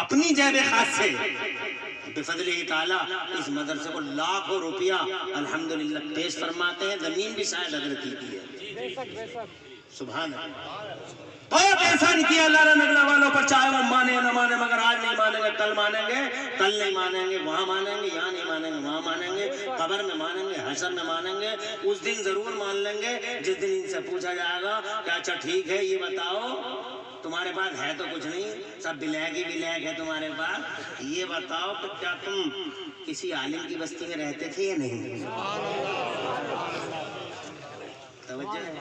اپنی جیب خاص سے بفضلہ تعالیٰ اس مدرسے کو لاکھوں روپیہ الحمدللہ پیش فرماتے ہیں. زمین بھی شاید حضرت کی ہے. سبحان اللہ. بہت احسان کیا اللہ نے نگلا والوں پر, چاہے وہ مانے نہ مانے, مگر آج نہیں مانیں گے کل مانیں گے, کل نہیں مانیں گے وہاں مانیں گے, یہاں نہیں مانیں گے وہاں مانیں گے, قبر میں مانیں گے, حشر میں مانیں گے. اس دن ضرور مان لیں گے جس دن ان سے پوچھا جائے گا کہ اچھا ٹھیک ہے یہ بتاؤ تمہارے پاس ہے تو کچھ نہیں, سب بلیک ہی بلیک ہے تمہارے پاس, یہ بتاؤ کہ کیا تم کسی عالم کی بستی میں رہتے تھے یا نہیں؟ توجہ ہے.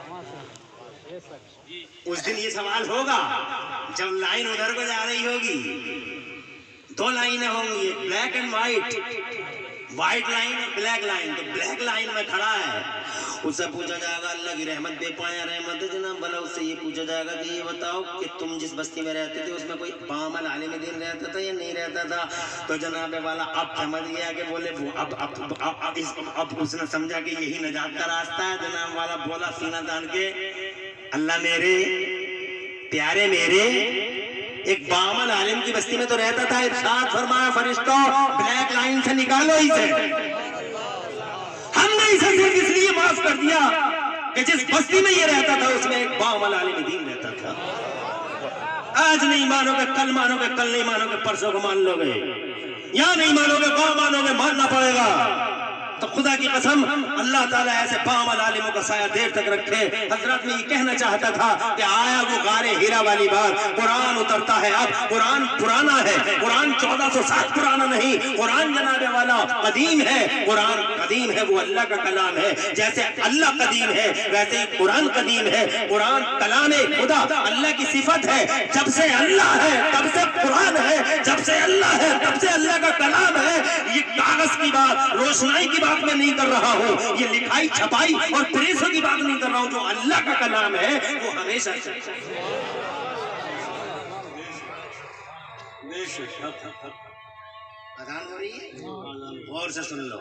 اس دن یہ سوال ہوگا جب لائن ادھر کو جا رہی ہوگی, دو لائنیں ہوں گی, ایک black and white, white line اور بلیک لائن. تو بلیک لائن میں کھڑا ہے, اس سے پوچھا جائے گا اللہ کی رحمت بے پایا رحمت ہے جناب بھلا, اس سے یہ پوچھا جائے گا کہ یہ بتاؤ کہ تم جس بستی میں رہتے تھے اس میں کوئی بامل عالم دین رہتا تھا یا نہیں رہتا تھا؟ تو جناب والا اب سمجھ گیا کہ بولے اب اس نے سمجھا کہ یہی نجات کا راستہ ہے. جناب والا بولا سینہ تان کے, اللہ میرے پیارے میرے, ایک بامل عالم کی بستی میں تو رہتا تھا, ارشاد فرمایا فرشتوں بلیک لائن سے نکالو اسے. ہم نے اسے صرف اس لیے معاف کر دیا کہ جس بستی میں یہ رہتا تھا اس میں ایک بامل عالم دین رہتا تھا. آج نہیں مانو گے کل مانو گے, کل نہیں مانو گے پرسوں کو مان لو گے, یا نہیں مانو گے وہ مانو گے, ماننا پڑے گا. تو خدا کی قسم اللہ تعالیٰ ایسے بامل عالموں کا سایہ دیر تک رکھے. حضرت میں یہ کہنا چاہتا تھا کہ آیا وہ غار ہیرا والی بات, قرآن اترتا ہے اب, قرآن پرانا ہے, قرآن 1400 سال پرانا نہیں, قرآن جناب والا قدیم ہے, قرآن قدیم ہے, وہ اللہ کا کلام ہے. جیسے اللہ قدیم ہے ویسے ہی قرآن قدیم ہے. قرآن کلام خدا اللہ کی صفت ہے. جب سے اللہ ہے تب سے قرآن ہے, جب سے اللہ ہے تب سے اللہ کا کلام ہے. یہ کاغذ کی بات, روشنائی کی بات میں نہیں کر رہا ہوں, یہ لکھائی چھپائی اور پریسوں کی بات نہیں کر رہا ہوں. جو اللہ کا کلام ہے وہ ہمیشہ اذان ہو رہی ہے, غور سے سن لو.